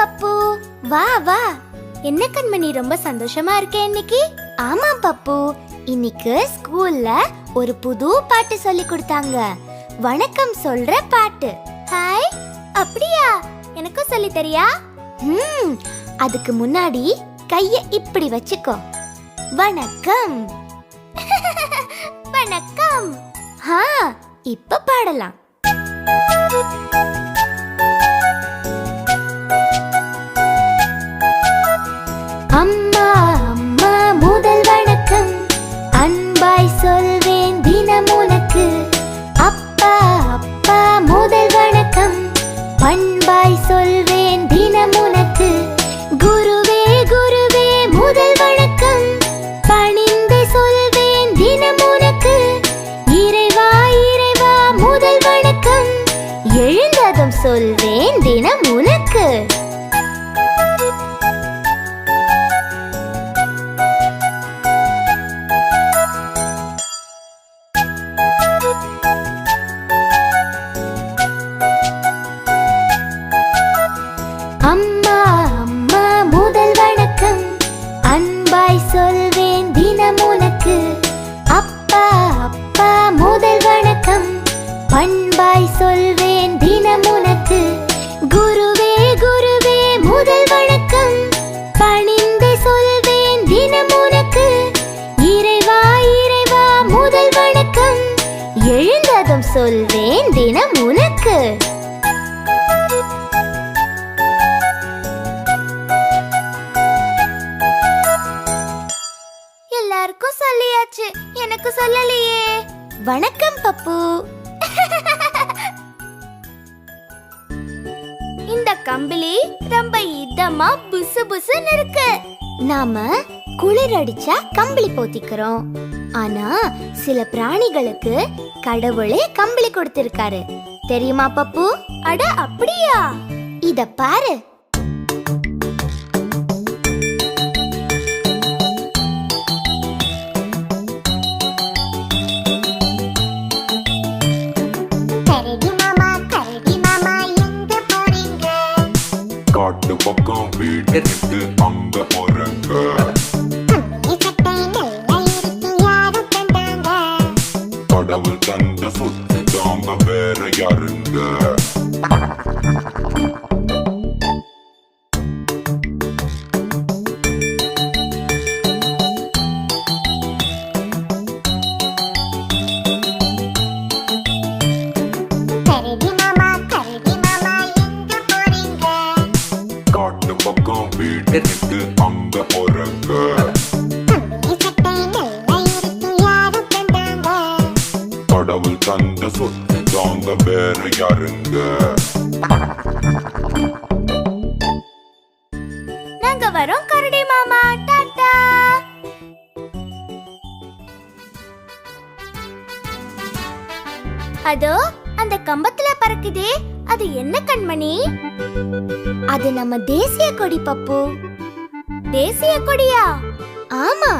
பப்பு. வா வா. என்ன கண்மணி, ரொம்ப சந்தோஷமா இருக்கே இன்னைக்கு? ஆமா பப்பு, இன்னைக்கு ஸ்கூல்ல ஒரு புது பாட்டு சொல்லி கொடுத்தாங்க. வணக்கம் சொல்ற பாட்டு. ஹாய், அப்படியா? எனக்கும் சொல்லி தரியா? அதுக்கு முன்னாடி கைய இப்படி வச்சுக்கோ. வணக்கம். வணக்கம். இப்ப பாடலாம். அம்மா அம்மா முதல் வணக்கம், அன்பாய் சொல்வேன் தினம் உனக்கு. அப்பா அப்பா முதல் வணக்கம், பண்பாய் சொல்வேன் தினம் உனக்கு. குருவே குருவே முதல் வணக்கம், பணிந்து சொல்வேன் தினம் உனக்கு. இறைவா இறைவா முதல் வணக்கம், எழுந்ததும் சொல்வேன் தினம் உனக்கு. அம்மா அம்மா முதல் வணக்கம், அன்பாய் சொல்வேன் தினம் உனக்கு. அப்பா அப்பா முதல் வணக்கம், பண்பாய் சொல்வேன் தினம் உனக்கு. குருவே குருவே முதல் வணக்கம், பணிந்து சொல்வேன் தினம் உனக்கு. இறைவா இறைவா முதல் வணக்கம், எழுந்ததும் சொல்வேன் தினம் உனக்கு. எல்லாருக்கும் சொல்லியாச்சு, எனக்கு சொல்லலையே. வணக்கம் பப்பு. இந்த கம்பளி ரொம்ப இதமா புசு புசுன்னு இருக்கு. நாம குளிர் அடிச்சா கம்பளி போத்திக்கிறோம். ஆனா சில பிராணிகளுக்கு கடவுளே கம்பளி கொடுத்திருக்காரு, தெரியுமா பப்பு? அட அப்படியா? இத பாரு. காட்டு பக்கம் வீடு இருக்கு, அங்க போறங்க. கடவுள் தந்த சொத்து தாங்க, வேற யாருங்க? காட்டு பக்கம் வீடு இருக்கு, அங்க போறங்க. கடவுள் தந்த சொத்து தாங்க, வேற யாருங்க? நாங்க வரோம் கரடி மாமா, டாடா. அதோ அந்த கம்பத்துல பறக்குதே, அது என்ன கண்மணி? அது நம்ம தேசிய கொடி பப்பு. தேசிய கொடியா? ஆமா,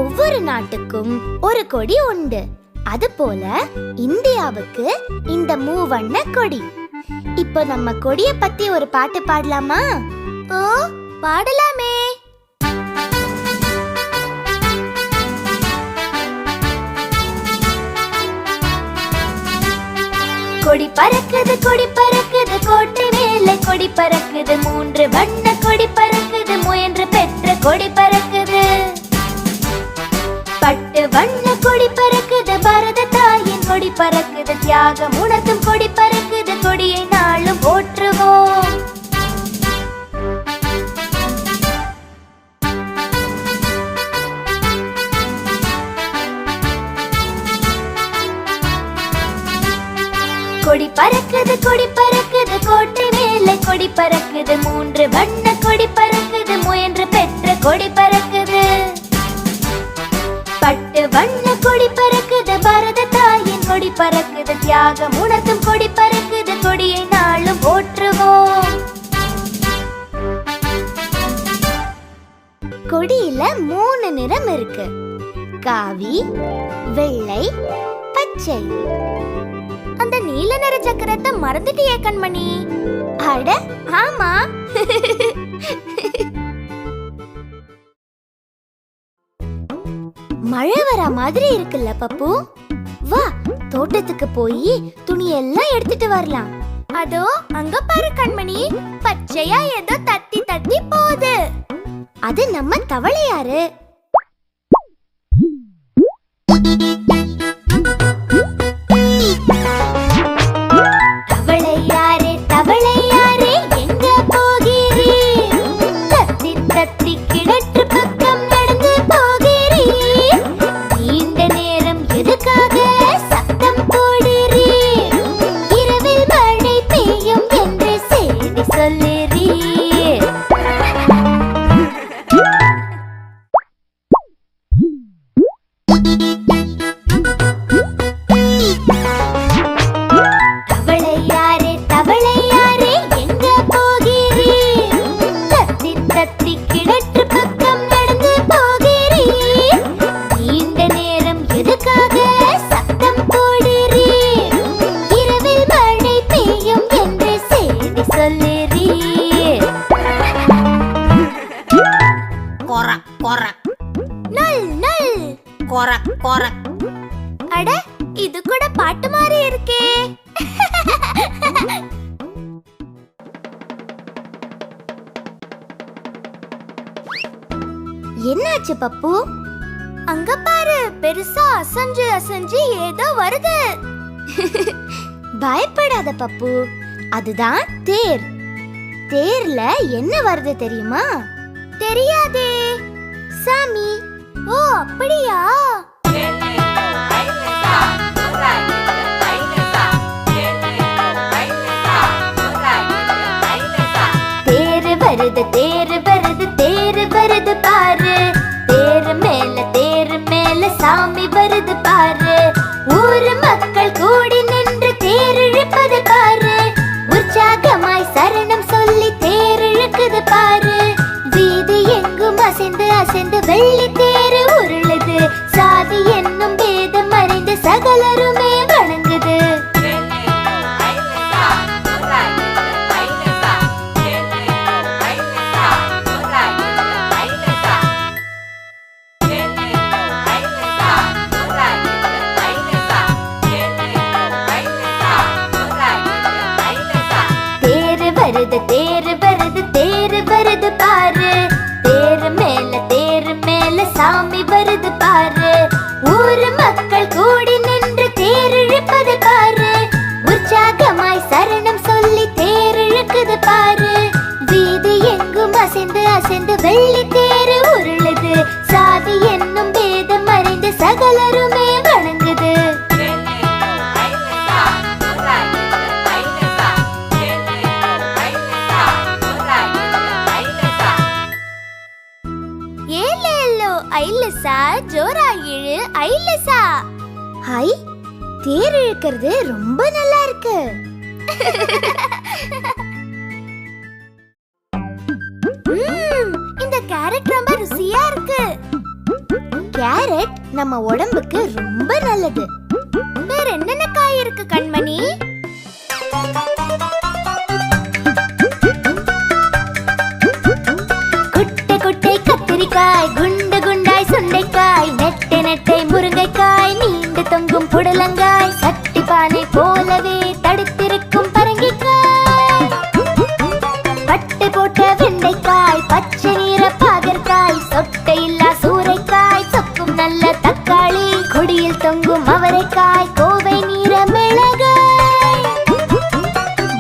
ஒவ்வொரு நாட்டுக்கும் ஒரு கொடி உண்டு. அது போல இந்தியாவுக்கு இந்த மூவண்ண கொடி. இப்போ நம்ம கொடிய பத்தி ஒரு பாட்டு பாடலாமா? ஓ, பாடலாமே. கொடி பறக்குது கொடி பறக்குது, கோட்டை மேலே கொடி பறக்குது. 3 வண்ண கொடி பறக்குது, முயன்று பெற்ற கொடி பறக்குது. பட்டு வண்ண கொடி பறக்குது, பாரத தாயின் கொடி பறக்குது. தியாகம் உணர்த்தும் கொடி பறக்குது, கொடியை நாளும் போற்றுவோம். கொடி பறக்குது கொடி பறக்குது, கோட்டை மேலே கொடி பறக்குது. 3 வண்ண கொடி பறக்குது, முயன்று பெற்ற கொடி பறக்குது. பட்டு வண்ண கொடி பறக்குது, பாரத தாயின் கொடி பறக்குது. தியாகம் உணர்த்தும் கொடி பறக்குது, கொடியை நாளும் போற்றுவோம். கொடியில 3 நிறம் இருக்கு. காவி, வெள்ளை, பச்சை. பச்சை. அந்த நீல நிற சக்கரத்தை மறந்துட்டியே கண்மணி. அட ஆமா. மழை வர மாதிரி இருக்குல்ல பப்பு? வா, தோட்டத்துக்கு போய் துணியெல்லாம் எடுத்துட்டு வரலாம். அதோ அங்க பாரு கண்மணி, பச்சையா ஏதோ தத்தி தத்தி போகுது. அது நம்ம தவளையாரு. தவளையாரே தவளையாரே எங்க போகிறீர்? தத்தி தத்தி கிணற்று பக்கம் நடந்து போகிறீர். நீண்ட நேரம் எதுக்காக சத்தம் போடுறீர்? இரவில் மழை பெய்யும் என்று செய்தி சொல்லுறீர். தவளையாரே தவளையாரே எங்க போகிறீர்? தத்தி தத்தி கிணற்று பக்கம் நடந்து போகிறீர். நீண்ட நேரம் எதுக்காக சத்தம் போடுறீர்? இரவில் மழை பெய்யும் என்று செய்தி சொல்லுறீர். கொரக் கொரக் நல் நல். கொரக் கொரக். அட, இது கூட பாட்டு மாதிரி இருக்கே. என்னாச்சு பப்பு? அங்க பாரு, பெருசா அசஞ்சு அசஞ்சு ஏதோ வருது. பயப்படாத பப்பு, அதுதான் தேர். தேர்ல என்ன வருது தெரியுமா? தெரியாதே சாமி. ஓ அப்படியா? தேரு வருது தேரு வருது தேரு வருது பாரு. தேரு மேல சாமி வருது பாரு. ஊரு மக்கள் கூடி நின்று தேர் இழுப்பது பாரு. உற்சாகமாய் சரணம் சொல்லி தேர் இழுக்குது பாரு. வீதி எங்கும் அசைந்து அசைந்து வெள்ளி தேரு உருளுது. சாதி என்னும் பேதம் மறைந்து சகலருமே வணங்குது. தேரு வருது தேரு வருது பாரு. தேரு மேல சாமி வருது பாரு. ஊரு மக்கள் கூடி நின்று தேர் இழுப்பது பாரு. உற்சாகமாய் சரணம் சொல்லி தேர் இழுக்குது பாரு. வீதி எங்கும் அசைந்து அசைந்து வெள்ளி தேரு உருளுது. சாதி என்னும் பேதம் மறைந்து சகலருமே வணங்குது. ஐலசா ஜோரா இழு ஐலசா. ஹை, தேர் இழுக்கிறது ரொம்ப நல்லா இருக்கு. இந்த கேரட் ரொம்ப ருசியா இருக்கு. கேரட் நம்ம உடம்புக்கு ரொம்ப நல்லது. வேற என்னென்ன காய் இருக்கு கண்மணி? குட்டை குட்டை கத்திரிக்காய், குண்டு குண்டாய் சுண்டைக்காய், நெட்டை நெட்டை முருங்கைக்காய், நீண்டு தொங்கும் புடலங்காய், சட்டி பானை போலவே தடுத்திருக்கும் பரங்கிக்காய், பட்டை போட்ட வெண்டைக்காய், பச்சை நீர பாகற்காய், சொட்டை இல்லா சூரைக்காய், சொக்கும் நல்ல தக்காளி, கொடியில் தொங்கும் அவரைக்காய், கோவை நீர மிளகாய்,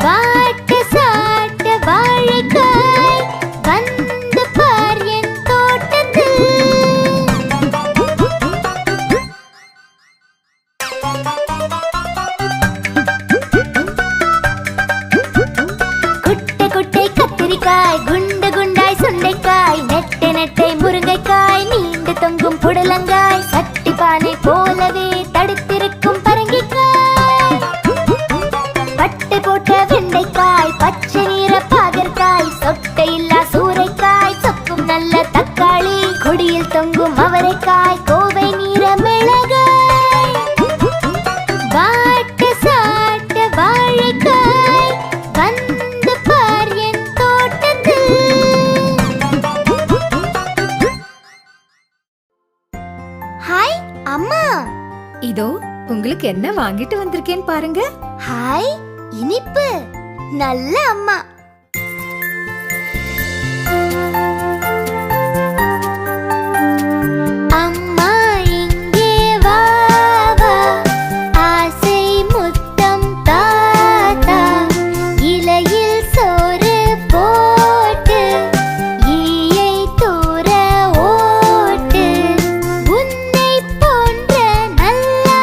வாட்ட சாட்ட வாழைக்காய், வந்து பார் என் தோட்டத்தில். குட்டை குட்டை கத்திரிக்காய், குண்டு குண்டாய் சுண்டைக்காய், நெட்டை நெட்டை முருங்கைக்காய், நீண்டு தொங்கும் புடலங்காய், சட்டி பானை போலவே தடுத்திருக்கும் பரங்கிக்காய், பட்டை போட்ட வெண்டைக்காய், பச்சை நீர பாகற்காய், சொட்டை இல்லா சூரைக்காய், சொக்கும் நல்ல தக்காளி, கொடியில் தொங்கும் அவரைக்காய், கோவை நீர மிளகாய், உங்களுக்கு என்ன வாங்கிட்டு வந்திருக்கேன்னு பாருங்க. ஹாய், இனிப்பு. நல்ல அம்மா. அம்மா இங்கே வா வா, ஆசை முத்தம் தாத்தா, இலையில் சோறு போட்டு ஈயை தூர ஓட்டு, உன்னை போன்ற நல்லா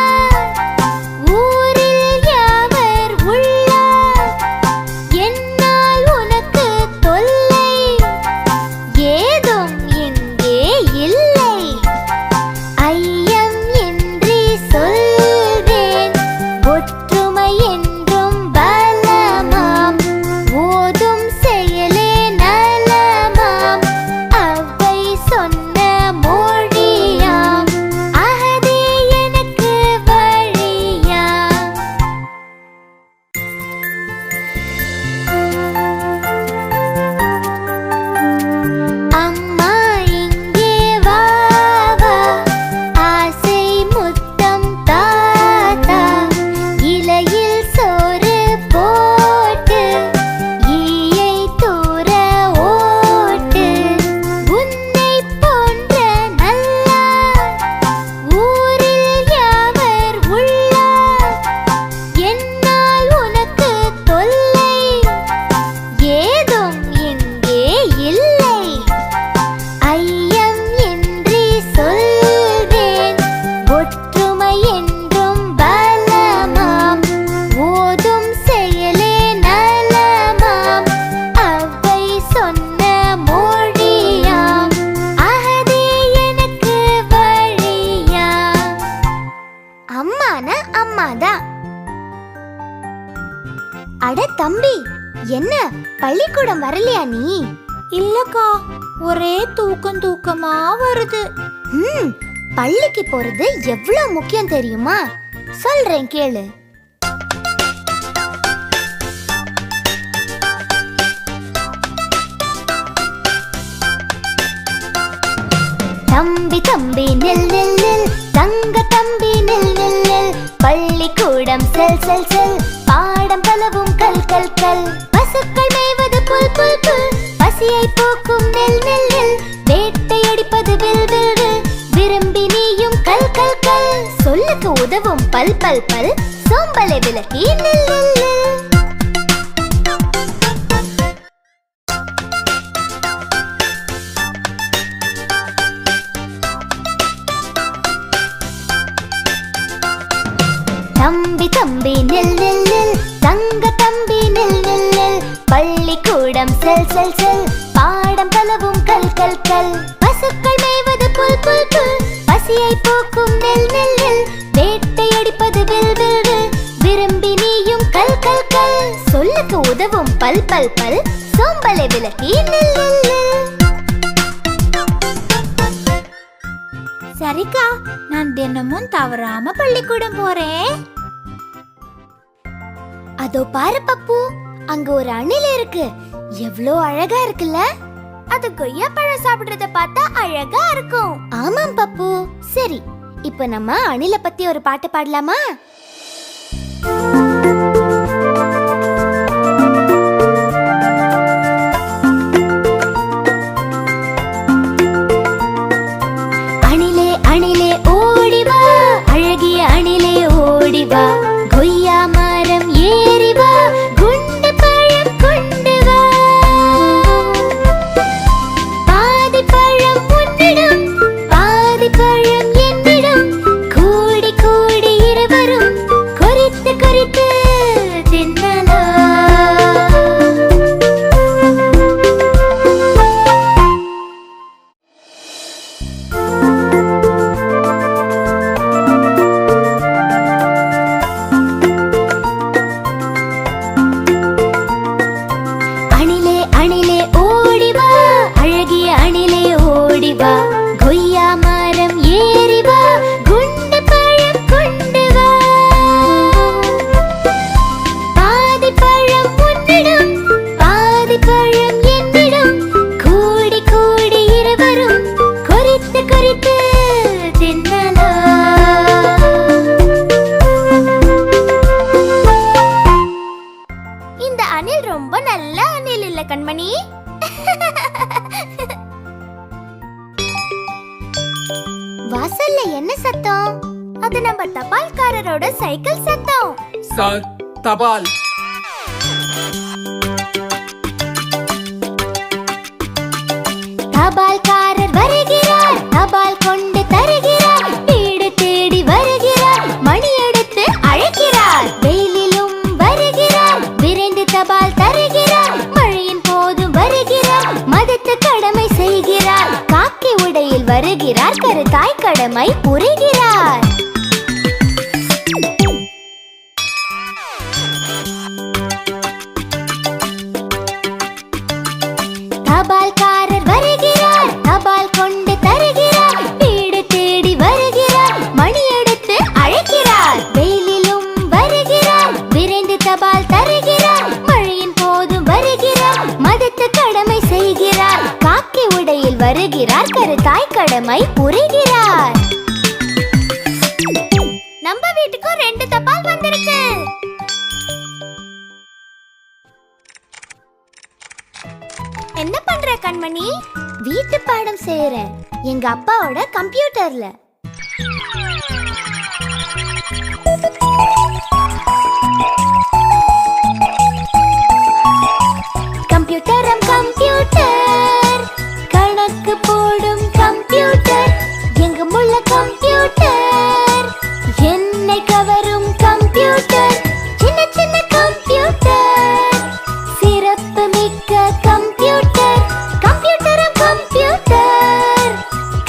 ஊரில் யாவர் உள்ளார், என்னால் உனக்கு தொல்லை ஏதும் இங்கே இல்லை. ஐயம் இன்றி சொல்வேன், ஒற்றுமை என்றும் பலமாம், ஓதும் செயலே நலமாம், அவை சொன்ன மொழியாம், அகதே எனக்கு வழியாம். அம்மா இங்கே வா வா, ஆசை முத்தம் தாத்தா, இலையில் சோறு போட்டு ஈயை தூர ஓட்டு, உன்னை போன்ற நல்லா ஊரில் யாவர் உள்ளார், என்னால் உனக்கு தொல்லை ஏதும் இங்கே இல்லை. ஐயம் இன்றி சொல்வேன், ஒற்றுமை என்றும் பலமாம், ஓதும் செயலே நலமாம், அவை சொன்ன மொழியாம், அகதே எனக்கு வழியாம். அம்மானா அம்மாதான். அட தம்பி, என்ன பள்ளிக்கூடம் வரலையா நீ? இல்லக்கா, ஒரே தூக்கமா வருது. பள்ளிக்கு போறது எவ்வளவு முக்கியம் தெரியுமா? சொல்றேன் கேளு. தம்பி தம்பி நில் நில் நில், தங்க தம்பி நில் நில் நில், பள்ளிக்கூடம் செல் செல் செல், பாடம் பலவும் கல் கல் கல், பசுக்கள் மேய்வது புல் புல் புல், பசியை போக்கும் நெல் நெல் நெல், வேட்டையடிப்பது வில் வில் வில், விரும்பி நீயும் கல் கல் கல், சொல்லுக்கு உதவும் பல் பல் பல், சோம்பலை விலக்கி நில் நில் நில். தம்பி தம்பி நில் நில் நில், தங்க தம்பி நில் நில் நில், பள்ளிக்கூடம் செல் செல் செல், பாடம் பலவும் கல் கல் கல், பசுக்கள் மேய்வது புல் புல் புல், பசியை போக்கும் நெல் நெல் நெல், வேட்டையடிப்பது வில் வில் வில், விரும்பி நீயும் கல் கல் கல், சொல்லுக்கு உதவும் பல் பல் பல், சோம்பலை விலக்கி நில் நில் நில். சரிக்கா, நான் தினமும் தவறாம பள்ளிக்கூடம் போறேன். அதோ பாரு பப்பு, அங்க ஒரு அணில் இருக்கு. எவ்வளோ அழகா இருக்குல்ல? அது கொய்யா பழம் சாப்பிடுறத பார்த்தா அழகா இருக்கும். ஆமாம் பப்பு. சரி, இப்ப நம்ம அணில பத்தி ஒரு பாட்டு பாடலாமா? அணிலே அணிலே ஓடிவா, அழகிய அணிலே ஓடிவா, கொய்யா மரம் ஏறிவா, குண்டு பழம் கொண்டு வா, பாதி பழம் உன்னிடம் பாதி பழம் என்னிடம், கூடி கூடி இருவரும் கொறித்து கொறித்து தின்னலாம். அணிலே அணிலே ஓடிவா, அழகிய அணிலே ஓடிவா, கொய்யா மரம் ஏறிவா, குண்டு பழம் கொண்டு வா, பாதி பழம் தபால்காரரோட சைக்கிள் சத்தம். சார், தபால். தபால்காரர் வருகிறார், தபால் கொண்டு தருகிறார், வீடு தேடி வருகிறார், மணி எடுத்து அழைக்கிறார், வெயிலிலும் வருகிறார், விரைந்து தபால் தருகிறார், மழையின் போதும் வருகிறார், மதத்து கடமை செய்கிறார், காக்கி உடையில் வருகிறார், கருத்தாய் கடமை புரிகிறார். தபால்காரர் வருகிறார், தபால் கொண்டு தருகிறார், வீடு தேடி வருகிறார், மணி எடுத்து அழைக்கிறார், வெயிலிலும் வருகிறார், விரைந்து தபால் தருகிறார், மழையின் போதும் வருகிறார், மதத்து கடமை செய்கிறார், காக்கி உடையில் வருகிறார், கருத்தாய் கடமை புரிகிறார். நம்ம வீட்டுக்கு 2 தபால் வந்திருக்கு. என்ன பண்ற கண்மணி? வீட்டு பாடம் செய்யறேன், எங்க அப்பாவோட கம்ப்யூட்டர்ல. கம்ப்யூட்டரம் கம்ப்யூட்டர், கணக்கு போடும் கம்ப்யூட்டர், எங்கும் உள்ள கம்ப்யூட்டர், என்னை கவரும் கம்ப்யூட்டர், சின்ன சின்ன கம்ப்யூட்டர், சிறப்பு மிக்க கம்ப்யூட்டர், கம்ப்யூட்டரும் கம்ப்யூட்டர்,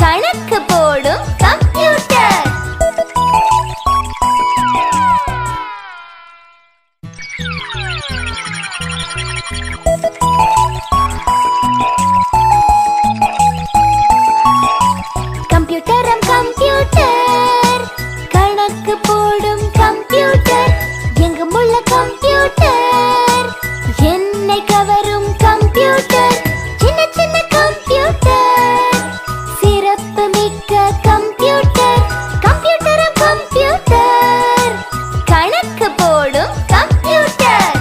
கணக்கு போடும் கம்ப்யூட்டர். கம்ப்யூட்டரம் கம்ப்யூட்டர், கணக்கு போடும் கம்ப்யூட்டர், எங்கும் உள்ள கம்ப்யூட்டர், என்னை கவரும் கம்ப்யூட்டர், சின்ன சின்ன கம்ப்யூட்டர், சிறப்பு மிக்க கம்ப்யூட்டர், கம்ப்யூட்டரும் கம்ப்யூட்டர், கணக்கு போடும் கம்ப்யூட்டர்.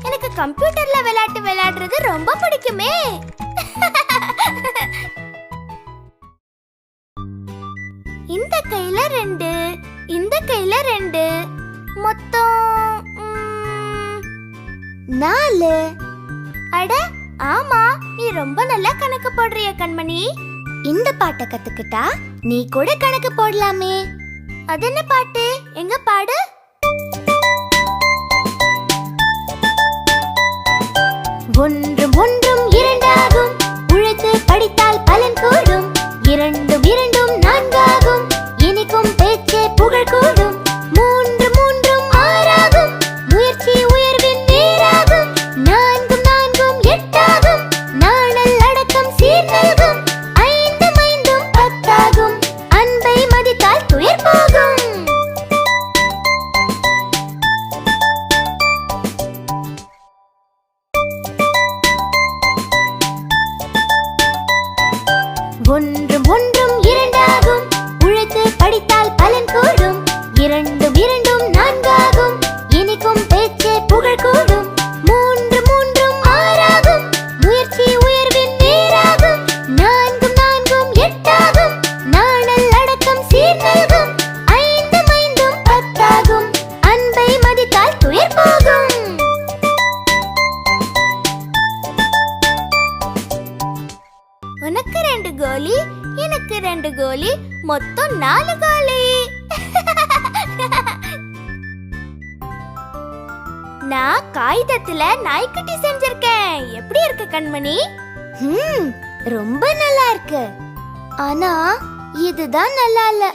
எனக்கு கம்ப்யூட்டர்ல விளையாட்டு விளையாடுறது ரொம்ப பிடிக்குமே. இந்த கையில 2, இந்த கையில 2, மொத்தம் 4. அட ஆமா, நீ ரொம்ப நல்லா கணக்கு போடுறிய கண்மணி. இந்த பாட்டை கத்துக்கிட்டா நீ கூட கணக்கு போடலாமே. அது என்ன பாட்டு? எங்க பாடு. ஒன்றும் ஒன்றும் இரண்டாகும், உழைத்து படித்தால் பலன் கூடும், இரண்டும் இரண்டும் 4 ஆகும், இனிக்கும் பேச்சே புகழ் கூடும், 3 3 6 ஆகும், முயற்சி உயர்வின் நேராகும், 4 4 8 ஆகும், நாணல் அடக்கம் சீர் நல்கும், 5 5 10 ஆகும், அன்பை மதித்தால் துயர் போகும். ஒன்றும் ஒன்றும் இரண்டாகும், உழைத்து படித்தால் பலன் கூடும், இரண்டும் இரண்டும் 4 ஆகும், இனிக்கும் பேச்சே புகழ் கூடும், 3 3 6 ஆகும், முயற்சி உயர்வின் நேராகும், 4 4 8 ஆகும், நாணல் அடக்கம் சீர் நல்கும், 5 5 10 ஆகும், அன்பை மதித்தால் துயர் போகும். உனக்கு 2 கோலி, எனக்கு 2 கோலி, மொத்தம் 4 கோலி. நான் காகிதத்துல நாய்க்குட்டி செஞ்சிருக்கேன். எப்படி இருக்கு கண்மணி? ரொம்ப நல்லா இருக்கு. ஆனா இதுதான் நல்லா இல்ல.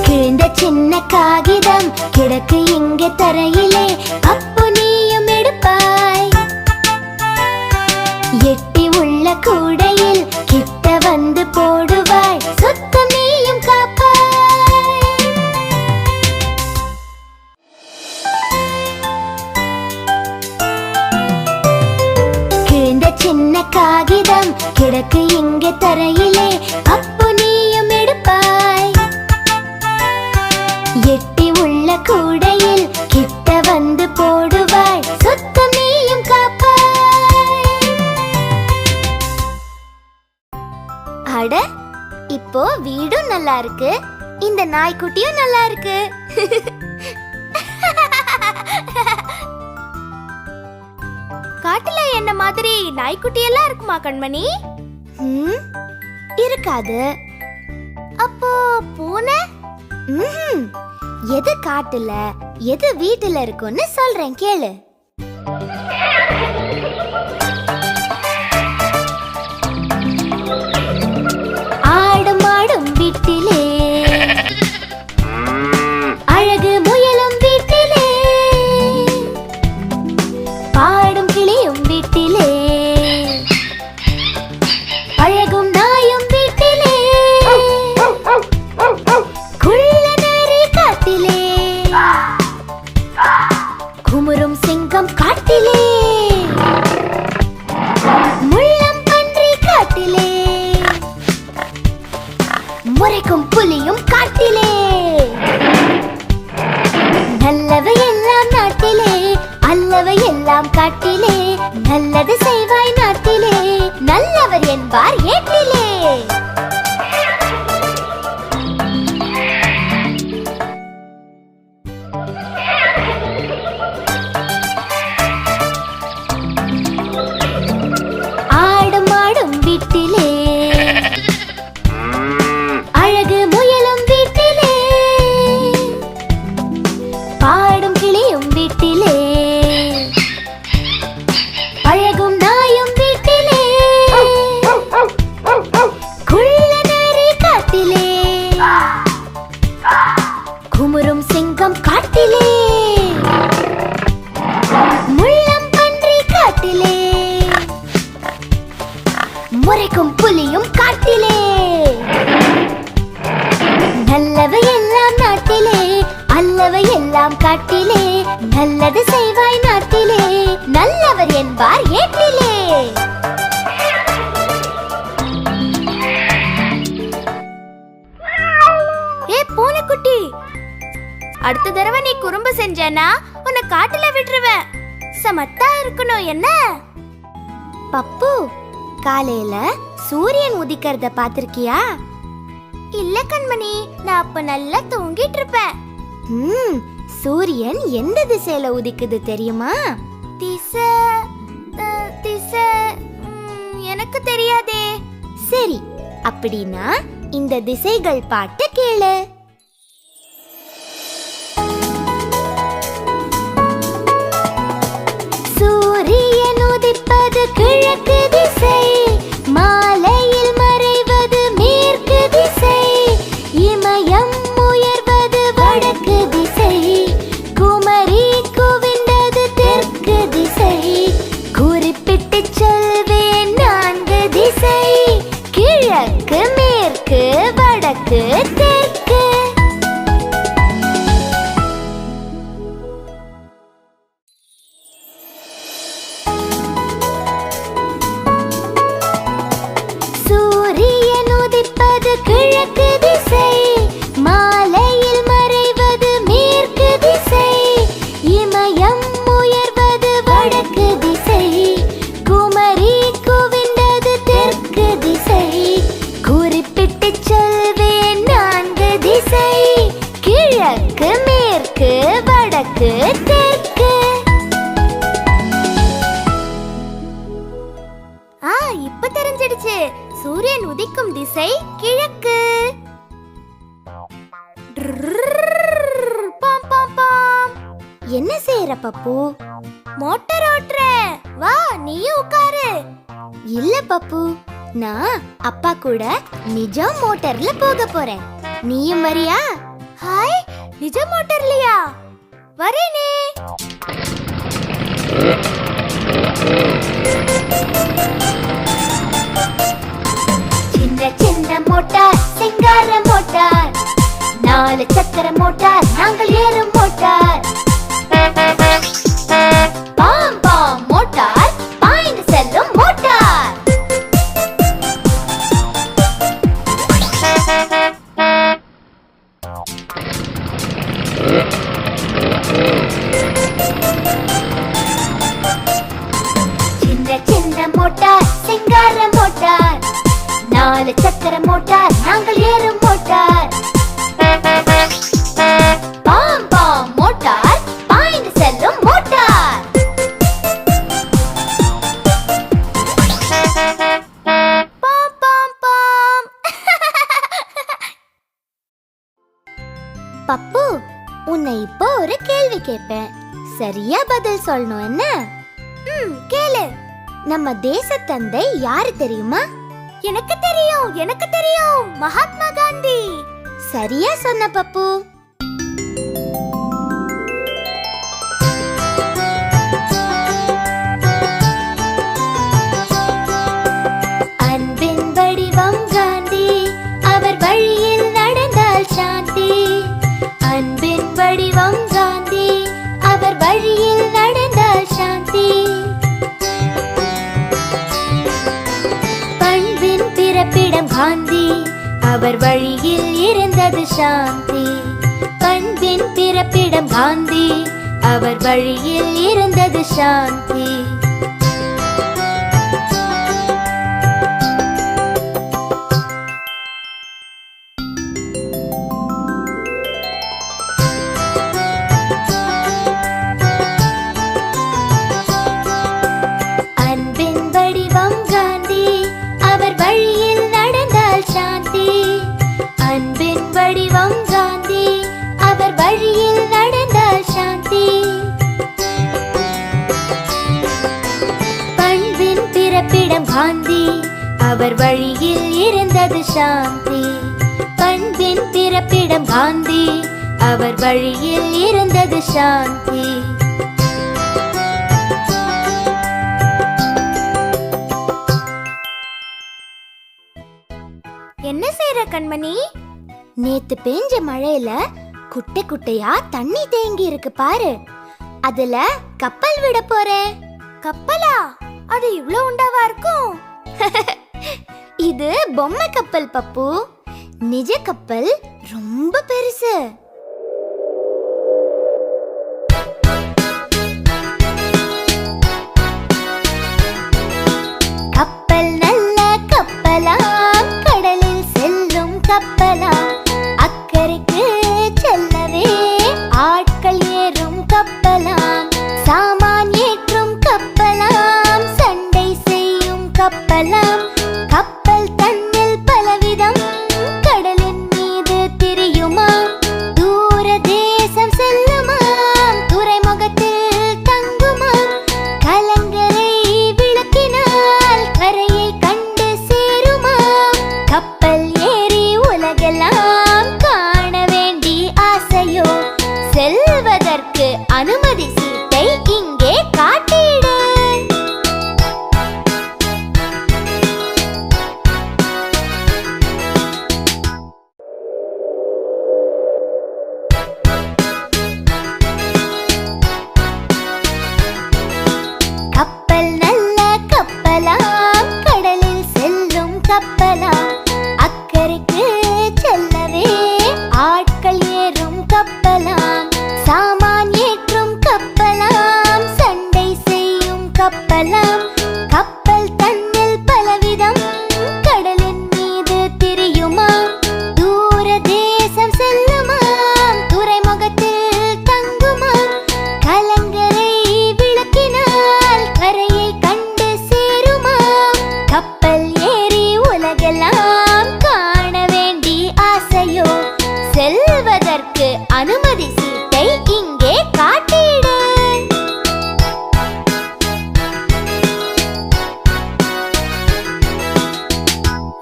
கிழிந்த சின்ன காகிதம் கிடக்கு இங்கே தரையிலே, அப்போ நீயும் எடுப்பாய், எட்டி உள்ள கூடையில் கிட்ட வந்து போடுவாய், சுத்தம் நீயும் காப்பாய். கிழிந்த சின்ன காகிதம் கிடக்கு இங்கே தரையிலே, அப்போ நீயும் எடுப்பாய், எட்டி உள்ள கூடையில் கிட்ட வந்து போடுவாய், சுத்தம் நீயும் காப்பாய். அட, இப்போ வீடும் நல்லா இருக்கு, இந்த நாய்க்குட்டியும் நல்லா இருக்கு. காட்டுல என்ன மாதிரி நாய்க்குட்டி எல்லாம் இருக்குமா கண்மணி? இருக்காது. அப்போ பூனை? எது காட்டுல எது வீட்டுல இருக்குன்னு சொல்றேன் கேளு. ஆடும் ஆடும் வீட்டிலே, அழகு முயலும் வீட்டிலே, பாடும் கிளியும் வீட்டிலே, அழகும் நாயும் வீட்டிலே, குள்ள நரி காட்டிலே, குமுறும் சிங்கம் காட்டிலே, முள்ளம் பன்றி காட்டிலே, முறைக்கும் புலியும் காட்டிலே, நல்லவை எல்லாம் நாட்டிலே, அல்லவை எல்லாம் காட்டிலே, நல்லது செய்வாய் நாட்டிலே, நல்லவர் என்பார் ஏட்டிலே. ஆடும் ஆடும் வீட்டிலே, அழகு முயலும் வீட்டிலே, பாடும் கிளியும் வீட்டிலே, அழகும் நாயும் வீட்டிலே, குள்ள நரி காட்டிலே, குமுறும் சிங்கம் காட்டிலே, முள்ளம் பன்றி காட்டிலே, முறைக்கும் புலியும் காட்டிலே, நல்லவை எல்லாம் நாட்டிலே, அல்லவை எல்லாம் காட்டிலே, நல்லது செய்வாய் நாட்டிலே, நல்லவர் என்பார் ஏட்டிலே. ஏ பூனைக்குட்டி, அடுத்த தடவை நீ குறும்பு செஞ்சேனா உன்னை காட்டுல விட்டுருவேன். சமத்தா இருக்கணும் என்ன? பப்பு, காலையில சூரியன் உதிக்கிறத பாத்திருக்கியா? இல்ல கண்மணி, நான் அப்ப நல்லா தூங்கிட்டு இருப்பேன். சூரியன் எந்த திசையில உதிக்குது தெரியுமா? திசை திசை எனக்கு தெரியாதே. சரி, அப்படின்னா இந்த திசைகள் பாட்டு கேளு. சூரியன் உதிப்பது கிழக்கு திசை, மாலையில் மறைவது மேற்கு திசை, இமயம் உயர்வது வடக்கு திசை, குமரி குவிந்தது தெற்கு திசை, குறிப்பிட்டு சொல்வேன் 4 திசை, கிழக்கு மேற்கு வடக்கு தெற்கு. சூரியன் உதிப்பது கிழக்கு திசை, மாலையில் மறைவது மேற்கு திசை, இமயம் உயர்வது வடக்கு திசை, குமரி குவிந்தது தெற்கு திசை, குறிப்பிட்டு சொல்வேன் 4 திசை, கிழக்கு மேற்கு வடக்கு தெற்கு. இப்ப தெரிஞ்சிடுச்சு, சூரியன் உதிக்கும் திசை கிழக்கு. பாம் பாம் பாம். என்ன செய்யற பப்பு? மோட்டார் ஓட்டுற. வா, நீயும் உட்காரு. இல்ல பப்பு, நான் அப்பா கூட நிஜம் மோட்டார்ல போக போறேன். நீயும் வரியா? ஹாய், நிஜம் மோட்டார்லயா? வரேனே. சின்ன சின்ன மோட்டார், சிங்கார மோட்டார், 4 சக்கர மோட்டார், நாங்கள் ஏறும் மோட்டார். பாம் பாம் மோட்டார், பாய்ந்து செல்லும் மோட்டார். சின்ன சின்ன மோட்டார், சிங்கார மோட்டார், 4 சக்கர மோட்டார் நாங்கள் ஏறும் மோட்டார். பாம் பாம் மோட்டார் பாய்ந்து செல்லும் மோட்டார். பாம் பாம் பாம். பப்பு, உன்னை இப்போ ஒரு கேள்வி கேட்பேன். சரியா பதில் சொல்லணும். என்ன? கேளு. நம்ம தேச தந்தை யாரு தெரியுமா? எனக்கு தெரியும் மகாத்மா காந்தி. சரியா சொன்ன பப்பு. அன்பின் வடிவம் காந்தி, அவர் வழியில் நடந்தால் சாந்தி. அன்பின் வடிவம் காந்தி, அவர் வழியில் நடந்தால் சாந்தி. பண்பின் பிறப்பிடம் காந்தி, அவர் வழியில் இருந்தது சாந்தி. பண்பின் பிறப்பிடம் காந்தி, அவர் வழியில் இருந்தது சாந்தி. காந்தி, அவர் வழியில் இருந்தது சாந்தி. பண்பின் பிறப்பிடம் காந்தி, அவர் வழியில் இருந்தது சாந்தி. என்ன செய்யற கண்மணி? நேத்து பெஞ்ச மழையில குட்டை குட்டையா தண்ணி தேங்கி இருக்கு பாரு. அதுல கப்பல் விட போறேன். கப்பலா? அது இவ்ளோ உண்டாவா இருக்கும்? இது பொம்மை கப்பல் பப்பு. நிஜ கப்பல் ரொம்ப பெருசு. கப்பல் நல்ல கப்பலாம், கடலில் செல்லும் கப்பலாம். அக்கறைக்கு செல்லவே ஆட்கள் ஏறும் கப்பலாம். சாமான் ஏற்றும் கப்பலாம், சண்டை செய்யும் கப்பலாம். கப்பல் தன்னில் பலவிதம், கடலின் மீது திரியுமா. தூர தேசம் செல்லுமாம், துறைமுகத்தில் தங்குமாம். கலங்கரை விளக்கினால் கரையை கண்டு சேருமாம். கப்பல் ஏறி உலகெல்லாம் காண வேண்டி ஆசையோ, செல்வதற்கு அனுமதி சீட்டை இங்கே காட்டிடு. கப்பல் நல்ல கப்பலாம், கடலில் செல்லும் கப்பலாம். அக்கறைக்கு செல்லவே ஆட்கள் ஏறும் கப்பலாம். சாமான் ஏற்றும் கப்பலாம், சண்டை செய்யும் கப்பலாம். கப்பல் தன்னில் பலவிதம், கடலின் மீது திரியுமாம். தூர தேசம் செல்லுமாம், துறைமுகத்தில் தங்குமாம். கலங்கரை விளக்கினால் கரையை கண்டு சேருமாம். கப்பல் ஏறி உலகெல்லாம் காண வேண்டி ஆசையோ, செல்வதற்கு அனுமதி சீட்டை இங்கே காட்டிடு.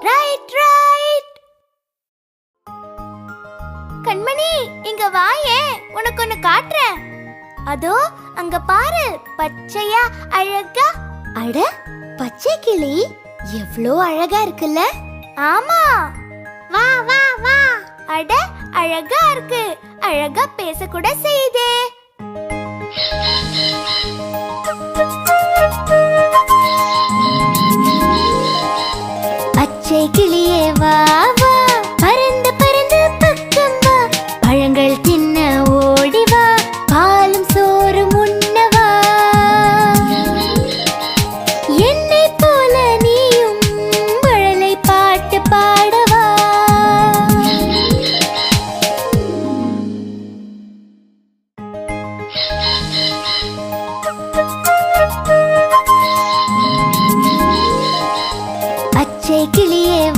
Right right. கண்மணி, இங்க வாயே, உனக்கு ஒன்னு காட்டுறேன். அதோ அங்க பாரு, பச்சையா அழகா. அட, பச்சை கிளி எவ்ளோ அழகா இருக்குல்ல? ஆமா, வா வா வா. அட, அழகா இருக்கு. அழகா பேச கூட செய்தே. பச்சை கிளியே வா வா, பறந்து பறந்து பக்கம் வா. பழங்கள் தின்ன ஓடி வா, பாலும் சோறும் உண்ணவா. என்னை போல நீயும் மழலை பாட்டு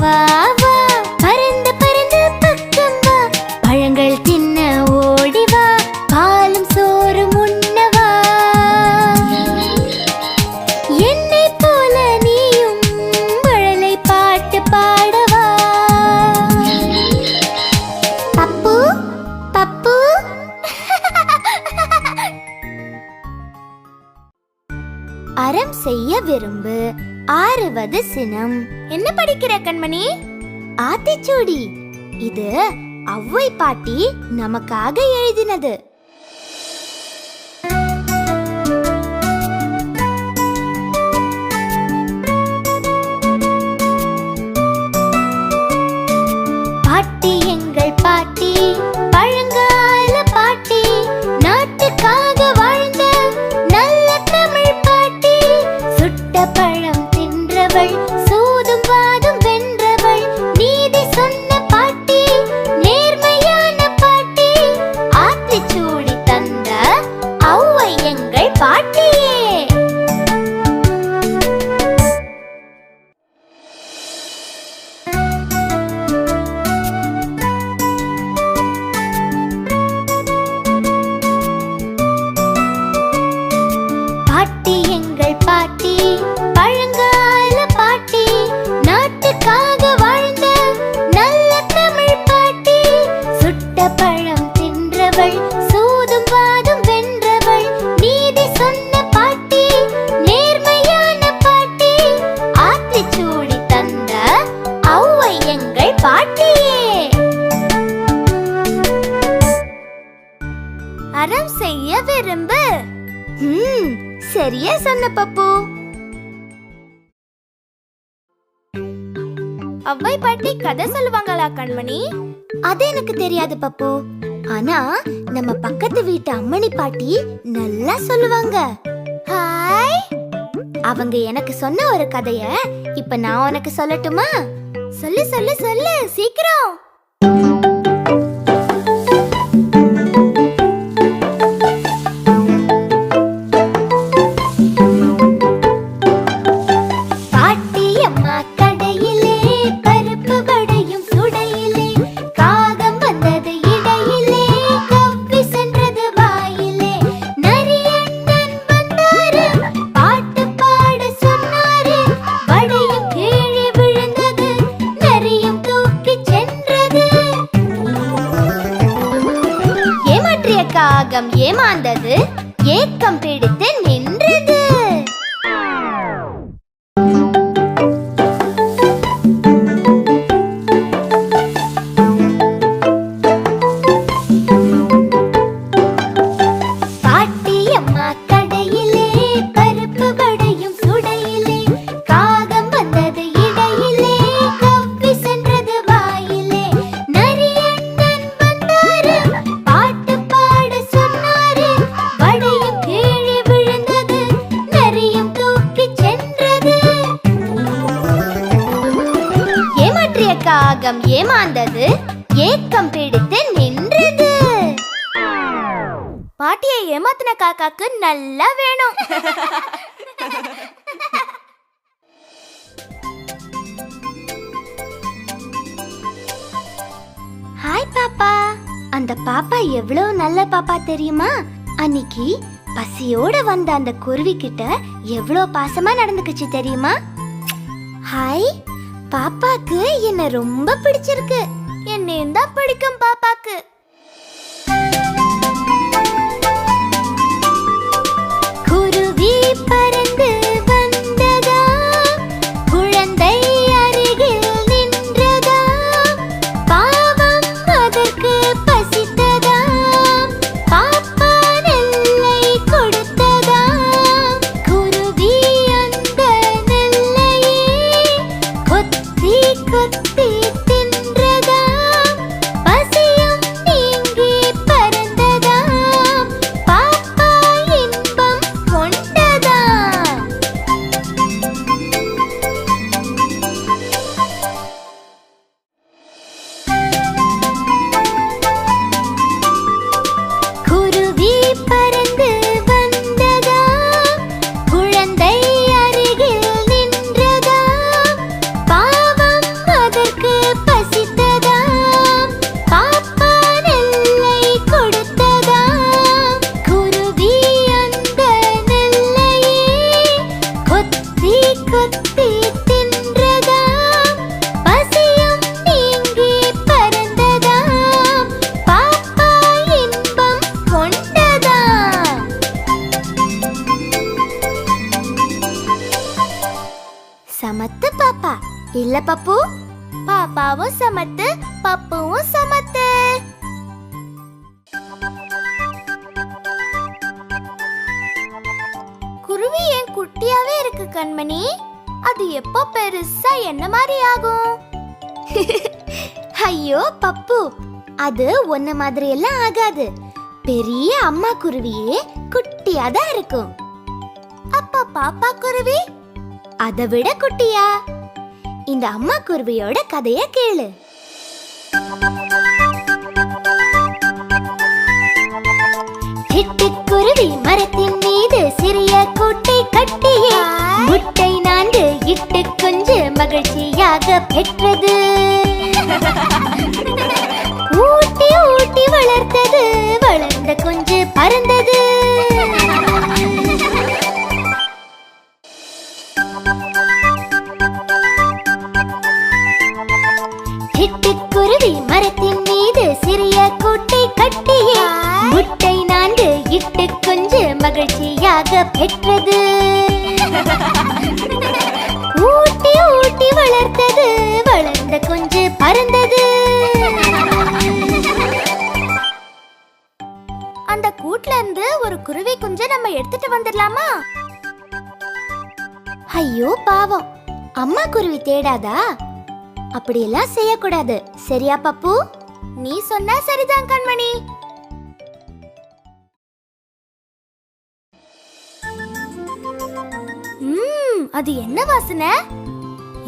வா வா, பறந்து பறந்து பக்கம் வா, பழங்கள் தின்ன ஓடி வா, பாலும் சோறும் உண்ணவா. என்னை போல நீயும் மழலை பாட்டு பாடவா. பப்பு பப்பு. அறம் செய்ய விரும்பு, ஆறுவது சினம். என்ன படிக்கிற கண்மணி? ஆத்திச்சூடி. இது ஔவை பாட்டி நமக்காக எழுதினது. பாட்டி எங்கள் பாட்டி, பழங்கால பாட்டி, நாட்டுக்காக வாழ்ந்த நல்ல தமிழ் பாட்டி. சுட்ட பழம் தின்றவள், சூதும் வாதும் வென்றவள், நீதி சொன்ன பாட்டி, நேர்மையான பாட்டி, ஆத்திச்சூடி தந்த ஔவை எங்கள் பாட்டியே. பாட்டி எங்கள் பாட்டி, பழங்கால பாட்டி, நாட்டுக்காக வாழ்ந்த நல்ல தமிழ் பாட்டி. சுட்ட பழம் தின்றவள், சூதும் வாதும் வென்றவள், நீதி சொன்ன பாட்டி, நேர்மையான பாட்டி, ஆத்திச்சூடி தந்த ஔவை எங்கள் பாட்டியே. அறம் செய்ய விரும்பு. சரியா சொன்ன பப்பு. ஔவை பாட்டி கதை சொல்லுவாங்களா கண்மணி? அது எனக்கு தெரியாது பப்பு. ஆனா நம்ம பக்கத்து வீட்டு அம்மணி பாட்டி நல்லா சொல்லுவாங்க. ஹாய். அவங்க எனக்கு சொன்ன ஒரு கதைய இப்ப நான் உனக்கு சொல்லட்டுமா? சொல்லு சொல்லு சொல்லு சீக்கிரம். காகம் ஏமாந்தது, ஏக்கம் பிடித்து நின்றது. பாட்டியம்மா கடையிலே, பருப்பு வடையும் சுடையிலே, காகம் வந்தது இடையிலே, கவ்வி சென்றது வாயிலே. நரியண்ணன் வந்தாரு, பாட்டு பாட சொன்னாரு, வடையும் கீழே விழுந்தது, நரியும் தூக்கி சென்றது. ஏமாற்றிய காகம் ஏமாந்தது, ஏக்கம் பிடித்து நின்றது. பாட்டியை ஏமாத்தின காக்காக்கு நல்லா வேணும். ஹாய் பாப்பா. அந்த பாப்பா எவ்வளவு நல்ல பாப்பா தெரியுமா? அன்னைக்கு பசியோட வந்த அந்த குருவி கிட்ட எவ்வளவு பாசமா நடந்துக்குச்சு தெரியுமா? ஹாய். பாப்பாக்கு என்ன ரொம்ப பிடிச்சிருக்கு. என்னையும் தான் பிடிக்கும் பாப்பாக்கு. குருவி பறந்து வந்ததா, குழந்தை அருகில் நின்றதா, பாவம் அதற்கு பசித்ததா, பாப்பா நெல்லை கொடுத்ததா, குருவி அந்த நெல்லையே கொத்தி கொத்தி தின்றதா, பசியும் நீங்கி பறந்ததா, பாப்பா இன்பம் கொண்டதா. குருவி பறந்து வந்ததா, குழந்தை அருகில் நின்றதா, பாவம் இல்ல பப்பு? பாப்பாவும் சமத்து, பப்புவும் சமத்து. குருவி ஏன் குட்டியாவே இருக்கு கண்மணி? அது எப்போ பெருசா என்ன மாதிரி ஆகும்? ஐயோ பப்பு, அது ஒன்ன மாதிரி எல்லாம் ஆகாது. பெரிய அம்மா குருவியே குட்டியா தான் இருக்கும். அப்ப பாப்பா குருவி அதை விட குட்டியா? இந்த அம்மா குருவியோட கதைய கேளு. சிட்டுக்குருவி மரத்தின் மீது சிறிய கூட்டை கட்டியே முட்டை 4 இட்டு குஞ்சு மகிழ்ச்சியாக பெற்றது. ஊட்டி ஊட்டி வளர்த்தது, வளர்ந்த குஞ்சு பறந்தது. சிட்டுக்குருவி மரத்தின் மீது சிறிய கூட்டை கட்டியே முட்டை 4 இட்டு குஞ்சு மகிழ்ச்சியாக பெற்றது. ஊட்டி ஊட்டி வளர்த்தது, வளர்ந்த குஞ்சு பறந்தது. அந்த கூட்ல இருந்து ஒரு குருவி குஞ்சை நம்ம எடுத்துட்டு வந்துடலாமா? ஐயோ பாவம், அம்மா குருவி தேடாதா? அப்படியெல்லாம் செய்யக்கூடாது, சரியா பப்பு? நீ சொன்னா சரிதான் கண்மணி. அது என்ன வாசனை?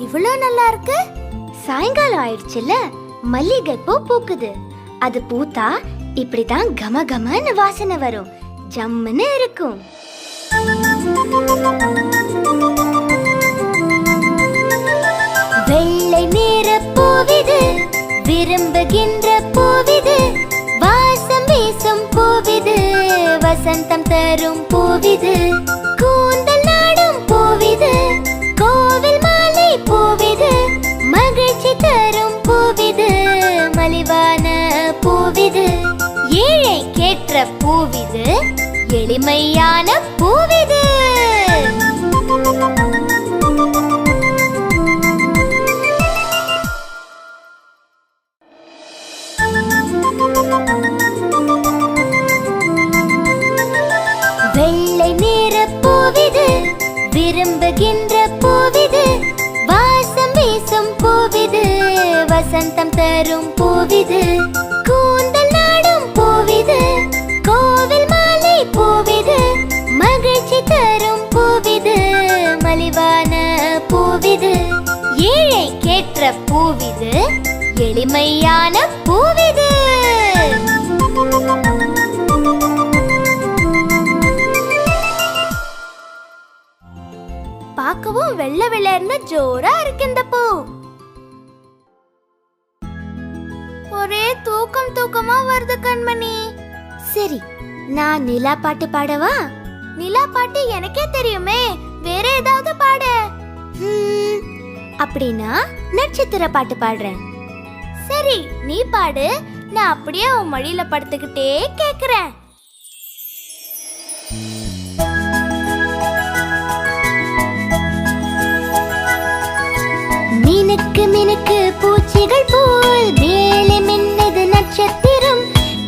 இவ்வளவு நல்லா இருக்கு. சாயங்காலம் ஆயிடுச்சுல, மல்லிகை பூ பூக்குது. அது பூத்தா இப்படிதான் கம கமன்னு வாசனை வரும், ஜம்முன்னு இருக்கும். வெள்ளை நிற பூவிது, விரும்புகின்ற பூவிது, வாசம் வீசும் பூவிது, வசந்தம் தரும் பூவிது, கூந்தல் நாடும் பூவிது, கோவில் மாலை பூவிது, மகிழ்ச்சி தரும் பூவிது, மலிவான பூவிது, ஏழை கேற்ற பூவிது, எளிமையான பூவிது. வெள்ளை நிற பூவிது, விரும்புகின்ற பூவிது, வாசம் வீசும் பூவிது, வசந்தம் தரும் பூவிது, கூந்தல் நாடும் பூவிது, கோவில் மாலை பூவிது, மகிழ்ச்சி தரும் பூவிது, மலிவான பூவிது, ஏழை கேற்ற பூவிது, எளிமையான பூவிது. பார்க்கவும் வெள்ளை வெள்ளேர்னு ஜோரா இருக்கு இந்த பூ. ஒரே தூக்கம் தூக்கமா வருது கண்மணி. சரி, நான் நிலா பாட்டு பாடவா? நிலா பாட்டு எனக்கே தெரியுமே, வேற ஏதாவது பாடு. அப்படின்னா நட்சத்திர பாட்டு பாடுறேன். சரி, நீ பாடு, நான் அப்படியே உன் மடியில படுத்துக்கிட்டே கேக்குறேன். மினுக்கு மினுக்கு பூச்சிகள் போல் மேலே மின்னது நட்சத்திரம்,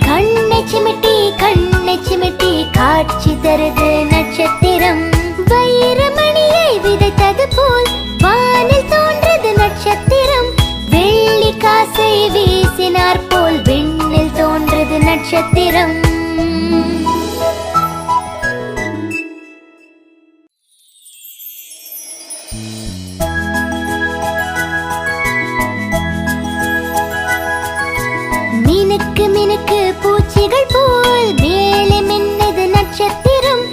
கண்ணை சிமிட்டி காட்சி தருது நட்சத்திரம், வைரமணியை விதைத்தது போல் வானில் தோன்றது நட்சத்திரம், வெள்ளி காசை வீசினார் போல் விண்ணில் தோன்றது நட்சத்திரம். மினுக்கு மினுக்கு பூச்சிகள் போல் மேலே மின்னது நட்சத்திரம்,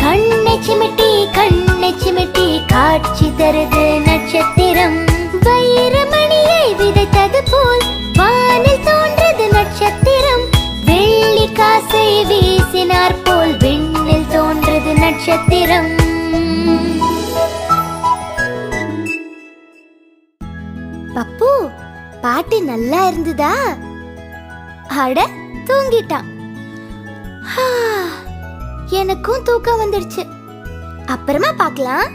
கண்ணை சிமிட்டி காட்சி தருது நட்சத்திரம், வைரமணியை விதைத்தது போல் வானில் தோன்றது நட்சத்திரம், வெள்ளி காசை வீசினார் போல் விண்ணில் தோன்றது நட்சத்திரம். பப்பு, பாட்டு நல்லா இருந்ததா? அட, தூங்கிட்டான். எனக்கும் தூக்கம் வந்துடுச்சு. அப்புறமா பார்க்கலாம்.